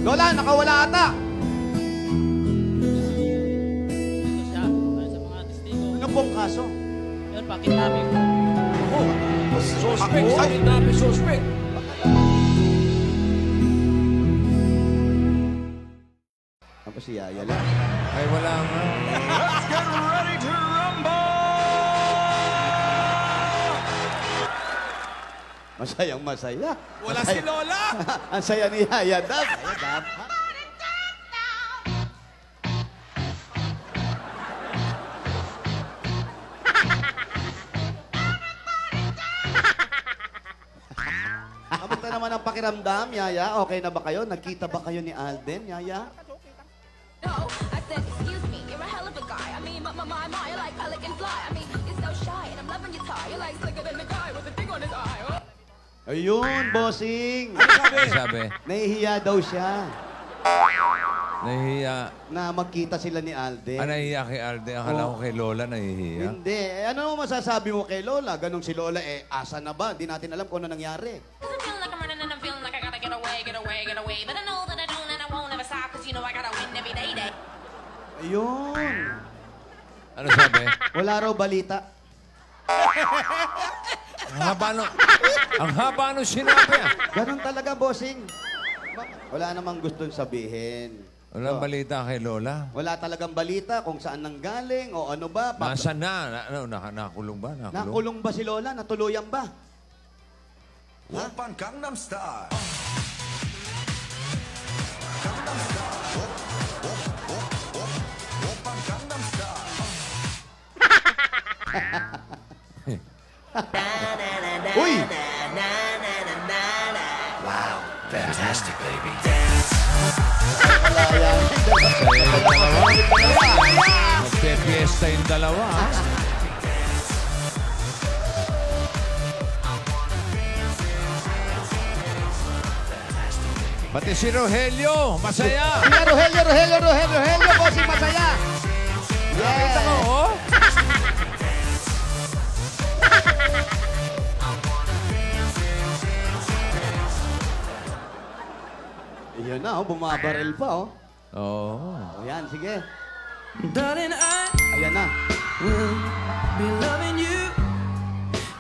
Lola, nakawala ata. Ito siya. Ayon sa mga testigo. Ano pong kaso? Yun, bakit namin? Suspect! Bakit namin suspect? Ako si Yaya lang. Ay, wala nga. Let's get ready to rumble! Masayang masaya. Wala si Lola! Ang saya ni Yaya Dab. Kamusta naman ang pakiramdam, Yaya? Okay na ba kayo? Nagkita ba kayo ni Alden, Yaya? No, I said, excuse me, you're a hell of a guy. I mean, my, you're like pelican fly. I mean, you're so shy, and I'm loving your tie. You're like slicker than the guy with the thing on his eye. Oh. Ayun, bossing. Ano sabi? Nahihiya daw siya Nahihiya. na magkita sila ni Alden. Nahihiya kay Alden. Akala ko kay Lola nahihiya. Hindi. Ano masasabi mo kay Lola? Ganong si Lola, asa na ba? Hindi natin alam kung ano nangyari. Cause I'm feeling like I'm running and I'm feeling like I gotta get away, get away, get away. But I know that I don't and I won't ever stop. Cause you know I gotta win every day, day. Ayun. Ano sabi? Wala raw balita. Ang haba nung sinabi. Ganon talaga, bossing. Wala namang gustong sabihin. Walang balita kay Lola. Wala talagang balita kung saan nanggaling o ano ba. Nasaan na? Nakulong ba? Nakulong ba si Lola? Natuluyan ba? Open Gangnam Style! Open Gangnam Style! Uy! Wow, fantastic, baby. Wala yan. Magpe-fiesta yung dalawa. Pati si Rogelio, masaya. Sige, Rogelio, bossing, masaya. Nakita mo, oh? Iyon na, bumabaril pa, oh. Oo. O yan, sige. Darling, I Ayan na. will be loving you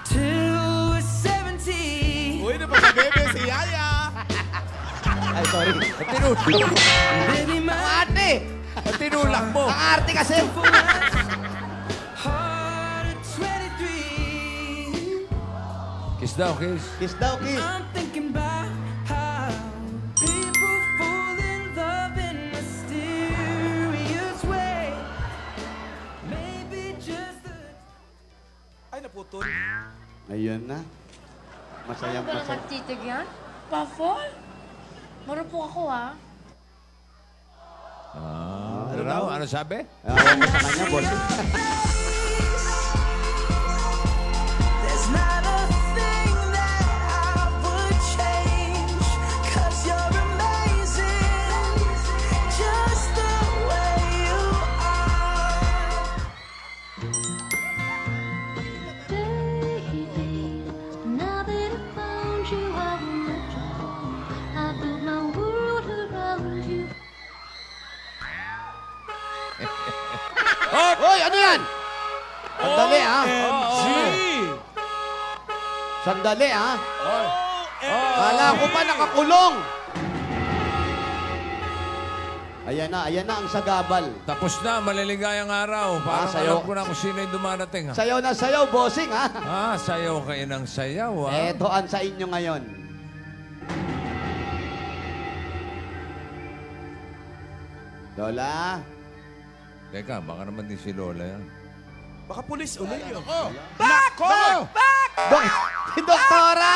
till we're 70. Uy, na pa sa bebe si Yaya! Ay, sorry. Baby, my Ate! Tinulak mo. Ang arte kasi. heart at 23. Kiss daw, kiss. Kiss daw, kiss. I'm thinking about how people fall in love in mysterious way. Maybe just the... Ay, naputol. Ayun na. Masayang Ano ba masaya. naman titig yan? Pa-fall? Marupok ako, ha? Ano raw? Ano sabi? Ayaw mo sa kanya, boss. There's not a thing that I would change, 'cause you're amazing, just the way you are. Now that I found you, I won't let you go. I built my world around you. Hoy, ano yan? Sandali, ha? Sandali, ha? Kala ko pa nakakulong. Ayan na ang sagabal. Tapos na, maliligayang araw. Parang sayaw. alam ko na kung sino yung dumarating. Ha? Sayaw na sayaw, bossing, ha? Sayaw kayo ng sayaw. Ha? Eto ang sa inyo ngayon. Lola? Teka, baka naman din si Lola yan. Baka pulis ulit yun. Nako! Si Doktora!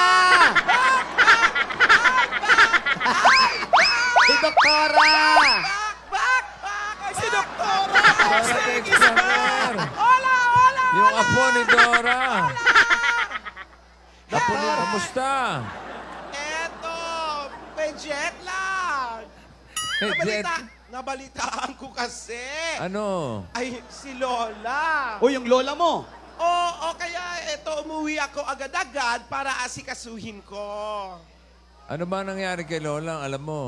Si Doktora! Ay, si Doktora! Dora Dexter! Yung apo ni Dora! Apo ni, kamusta? Eto! May jet lag! Nabalitaan ko kasi. Ano? Ay, si Lola. O, yung lola mo. Oo, kaya eto, umuwi ako agad-agad para asikasuhin ko. Ano ba nangyari kay Lola? Alam mo?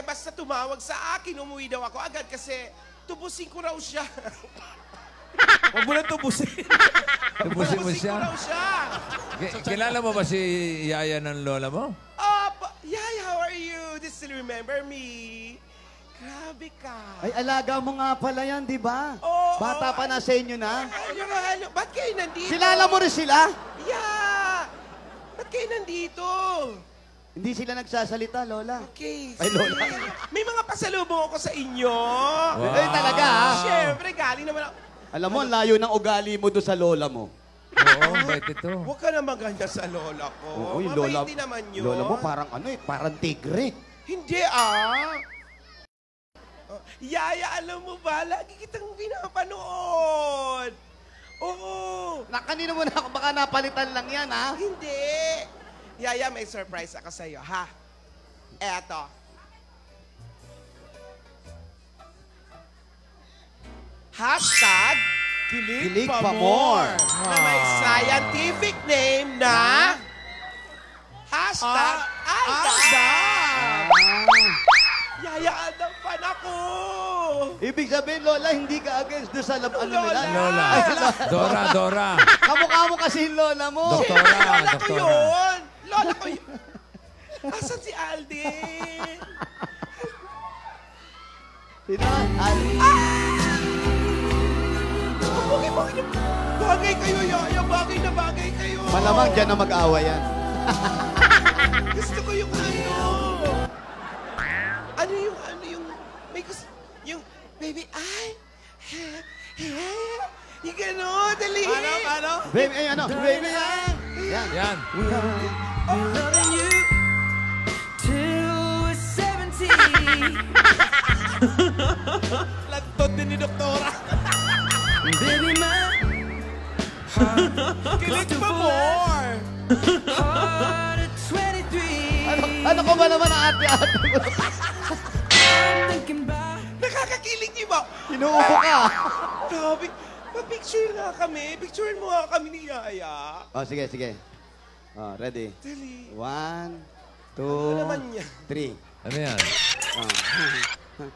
Basta tumawag sa akin, umuwi daw ako agad kasi tubusin ko raw siya. Huwag mo lang tubusin. Tubusin mo ko siya. raw siya. Kilala mo ba si yaya ng lola mo? Yay, how are you? Do you still remember me? Grabe ka. Ay, alaga mo nga pala yan, di ba? Oo. Bata pa na sa inyo na. Ano, ba't kayo nandito? Kilala mo rin sila? Yeah! Ba't kayo nandito? Hindi sila nagsasalita, Lola. Okay. Ay, Lola. May mga pasalubong ako sa inyo. Wow. Ay, talaga, ha? Siyempre, galing naman ako. Alam mo, ang layo ng ugali mo doon sa lola mo. Oo, bait ito. Huwag ka na maganda sa lola ko. Oo, yung lola, Mabait din naman yun. lola mo parang parang tigre. Hindi, Yaya, alam mo ba, lagi kitang pinapanood. Oo. Kanina mo na ako, baka napalitan lang yan, ha? Hindi. Yaya, may surprise ako sa'yo, ha? Eto. Hashtag Kilig pa more. na may scientific name na hashtag Alda. Yaya, Alda fan ako. Ibig sabihin, Lola, hindi ka against doon sa ano nila? Lola. Dora. Kamukha mo kasi yung Lola mo. Doktora. Lola ko Doktora. yun. Lola ko yun. Asan si Alden? Sino? Bagay kayo, Yaya. Bagay na bagay kayo. Malamang dyan na mag-awa yan. Gusto ko yung may gusto, yung, baby, yung gano'n, dali. Ano? Baby, baby, yan. Yan. Loving you till we're 70. Lagtod din ni Doktora. Baby, my Kilig pa more. heart at 23. Ano ko ba naman ang ate-ate mo? I'm thinking about Nakakakilig niyo ba? Inuupo ka. Grabe. Pa-picture nga kami. Picturean mo nga kami ni Yaya. Oh, sige. Ready? Dali. 1, 2, Ano naman yan? 3. Ano yan?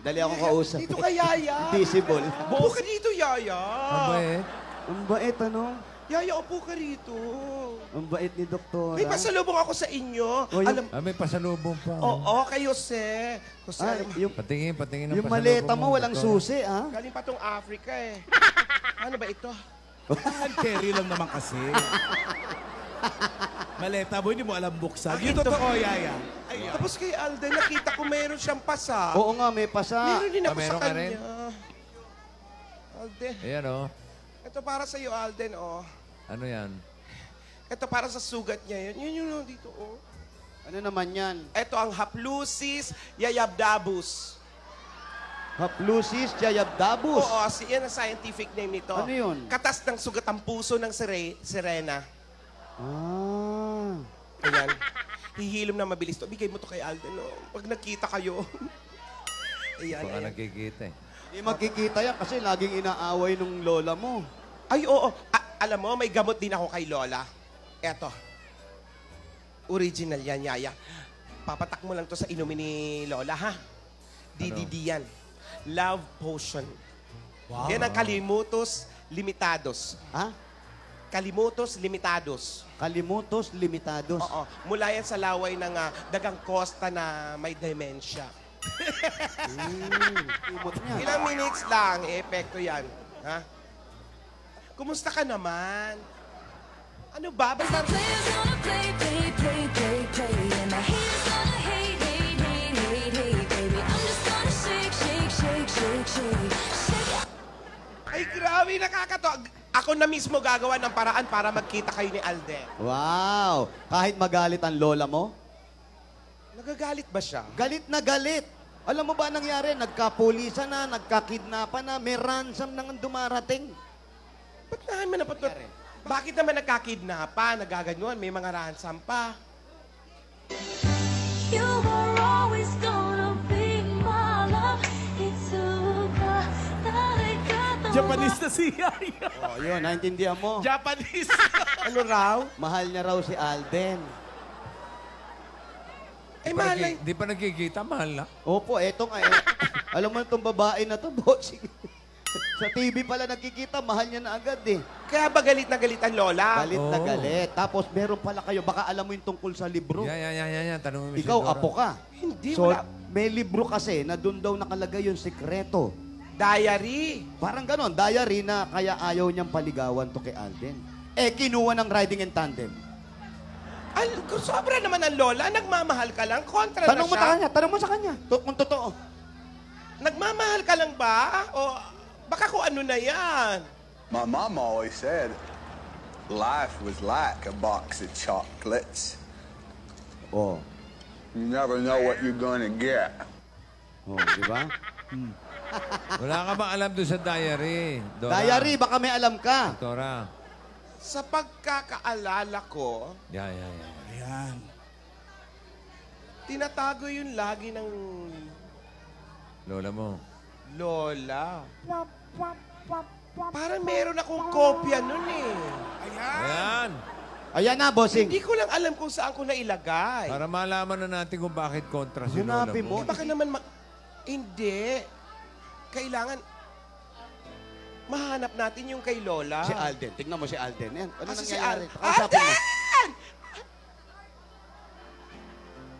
Dali ako kausap. Dito ka, Yaya. Visible. Upo ka dito, Yaya. Mabait. Ang bait, ano? Yaya, upo ka rito. Ang bait ni Doktora. May pasalubong ako sa inyo. Oh, yung- Alam, May pasalubong pa. oo, kay Jose. Jose, Ay, yung Patingin ng yung pasalubong maleta mo, walang Doktora. susi, ha? galing pa tong Africa eh. Ano ba ito? Hand carry lang naman kasi. Maleta mo, hindi mo alam buksan. Akin Yung to. totoo, Yaya. Ay, Tapos kay Alden, nakita ko mayroon siyang pasa. Oo nga, may pasa. Meron din ako sa meron ka rin? kanya. Alden, Ayan, oh. ito para sa iyo, Alden, oh. Ano yan? Ito para sa sugat niya. Yun yung dito, oh. Ano naman yan? Ito ang Haplusis yayabdabus. Haplusis jayabdabus. Oo, yan ang scientific name nito. Ano yun? Katas ng sugat ang puso ng sirena. Ah. Ayan. Hihilom na mabilis to. Bigay mo to kay Alden, oh. Pag nakita kayo. Ayan, Baka ayan. nakikita eh. Hindi magkikita yan kasi laging inaaway nung lola mo. Ay, oo. Alam mo, may gamot din ako kay Lola. Eto. Original yan, Yaya. Papatak mo lang to sa inumin ni Lola, ha? DDD yan. Love Potion. Wow. Yan ang Kalimutos Limitados. Ha? Kalimutos Limitados. Kalimutos limitados. Oo. Mula yan sa laway ng dagang kosta na may dementia. Imot niya. Ilang minutes lang, epekto yan. Ha? Kumusta ka naman? Ano ba? Basta... Players gonna play, and the haters gonna hate, baby. I'm just gonna shake. Ay, grabe, nakakatawa. Ako na mismo gagawa ng paraan para magkita kayo ni Alden. Wow! Kahit magalit ang lola mo, Nagagalit ba siya? galit na galit. Alam mo ba nangyari? Nagkapulisan na, nagkakidnapan na, may ransom nang dumarating. Ba't naman Bakit naman nagkakidnapa, nagaganuan, may mga ransom pa? You were always gonna be my love. Itsuka, taregato. Japanese na si Yaya. Oh, yun, naintindihan mo. Japanese. Ano raw? Mahal niya raw si Alden. Ay, mahal lang. Di pa nagkikita, mahal na. Opo, eto nga. Alam mo itong babae na to, bossing. Sa TV pala nagkikita, mahal niya na agad eh. Kaya ba galit na galit ang lola? Galit na galit. Tapos meron pala kayo, baka alam mo yung tungkol sa libro. Yan. Tanungin mo si Ikaw, Dora. apo ka. Hindi, So, wala. may libro kasi na doon daw nakalagay yung sikreto. Diary. Parang ganon, diary na kaya ayaw niyang paligawan to kay Alden. Eh, kinuha ng riding in tandem. Sobra naman ang lola. Nagmamahal ka lang. Kontra Tanong mo na siya. tanong mo sa kanya. Kung totoo. Nagmamahal ka lang ba? O baka kung ano na yan? My mom always said life was like a box of chocolates. Oh. You never know what you're gonna get. Oh, di ba? Wala ka ba alam doon sa diary, Dora? Diary, baka may alam ka. Dora. Sa pagkakaalala ko, Yan. Ayan. tinatago yun lagi ng Lola mo. lola. Parang meron akong kopya nun eh. Ayan. Ayan na, bossing. Hindi ko lang alam kung saan ko nailagay. Para malaman na natin kung bakit kontra si Lola Hanapin mo. mo. Baka naman Hindi. Kailangan mahanap natin yung kay Lola. Si Alden. Tingnan mo si Alden. Yan. Ano Kasi si nangyayari? Alden. Kausapin mo.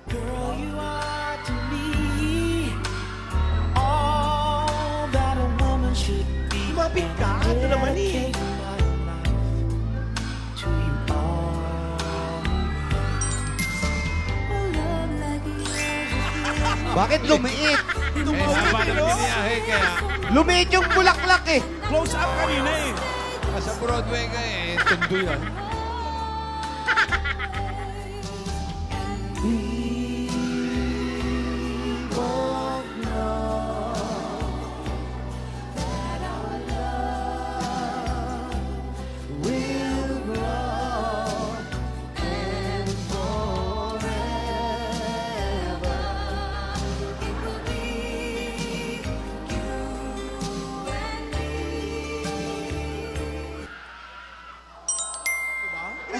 Girl, you are to me all that a woman should be. Lumapit ka. Ano naman eh. To you all. A love like yours. Bakit lumiit? Haba ng biniyahe kaya. Lumiit yung bulaklak eh. Close up kanina eh. Sa Broadway ka tundo yan.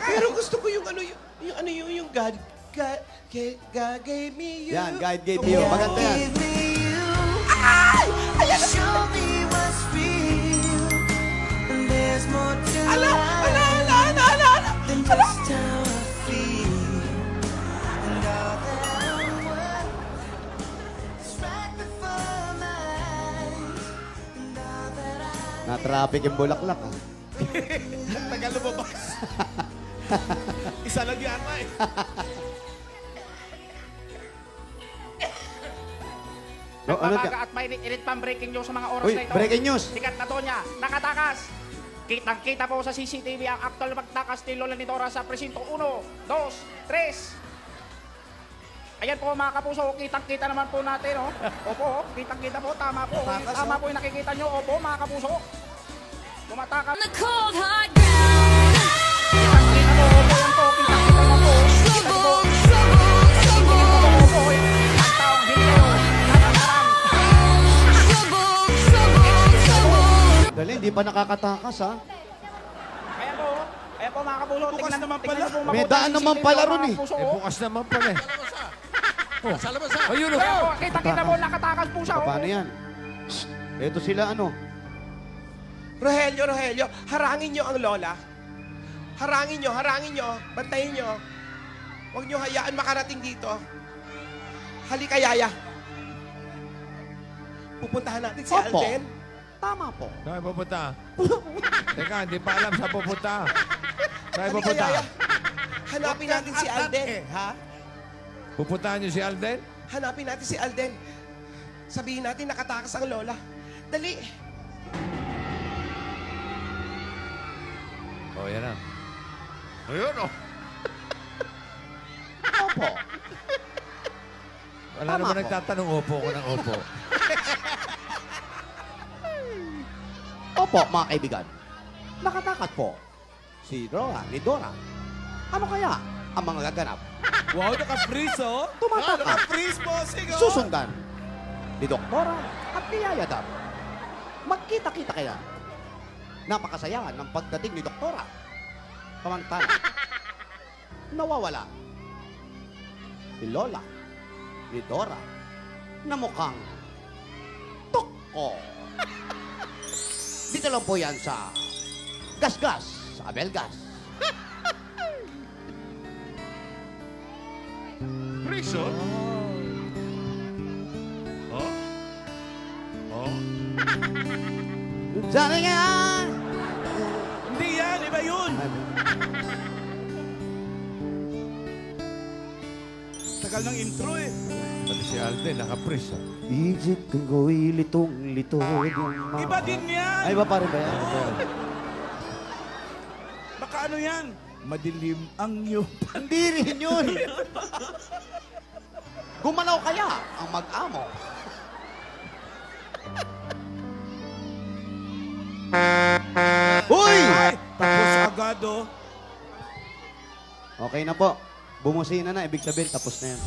Pero gusto ko yung God gave me you. Yan, God gave you. Maganda yan. Ay! Ayan! Show me what's real. And there's more to Ala! than just how I feel. And all that I want is right before my eyes. And all that I Na-traffic yung bulaklak ah. Tagal lumabas. Isa lang yata eh. No, ano ka? Nagbabaga at may init pang breaking news sa mga oras Uy, na ito. breaking news. Sikat na Donya, nakatakas. Kitang-kita po sa CCTV ang aktual na pagtakas ni Lola ni Dora sa presinto 1, 2, 3. Ayan po mga kapuso, kitang-kita naman po natin. Oh. Opo, kitang-kita po, tama po. Tama po yung nakikita nyo. Opo mga kapuso. Tumatakas. On the cold hard ground. Kitang-kita po, opo yan po. Kitang-kita naman po. Kita nyo po. Opo, ang taong hindi kayo. Dali, hindi pa nakakatakas ha. Ayan po mga kapuso. Bukas Tingnan naman tingnan pala. nyo po May mabuti daan ang naman CCTV, pala mga ron eh. kapuso, Eh, oh. bukas naman pala eh. Sa labas ha. Ayun o. Ayan po, kita-kita po, nakatakas po siya. oh. Paano yan? Shh. Ito sila ano. Rogelio, harangin nyo ang Lola. Harangin nyo. Bantayin nyo. Huwag nyo hayaan makarating dito. Halika, Yaya. Pupuntahan natin si Opo. Alden. Tama po. Saan pupunta? Teka, hindi pa alam saan pupunta. Saan Halika, pupunta? Yaya. Hanapin natin si Alden. Ha? Pupuntahan niyo si Alden? Hanapin natin si Alden. Sabihin natin nakatakas ang Lola. Dali. Oh, yan na. Ayun o. Opo. Wala Tama naman po. nagtatanong opo ko ng opo. Opo, mga kaibigan. Nakatakas po. Si Dora, ni Dora. Ano kaya ang mga gaganap? Wow, naka-freeze oh. Tumatakas. Naka-freeze bossing oh. Susundan ni Doktora at ni Yaya Dam. Magkita-kita kaya. Napakasayahan ng pagdating ni Doktora. Samantala, nawawala si Lola ni Dora na mukhang toko. Dito lang po yan sa Gas-Gas, sa Abelgas. Prison? Oh? Oh? Sabi nga! Hindi yan, iba yun. Tagal ng intro eh. Pati si Alden, nakapriso. Isip ko'y litong-lito. Iba din yan. Ay, iba pa rin ba yan? Baka ano yan? Madilim ang iyong... Hindi rin yun. Gumalaw kaya ang mag-amo. Uy! Ay, tapos agad oh. Okay na po. Bumusina na. Ibig sabihin, tapos na yan.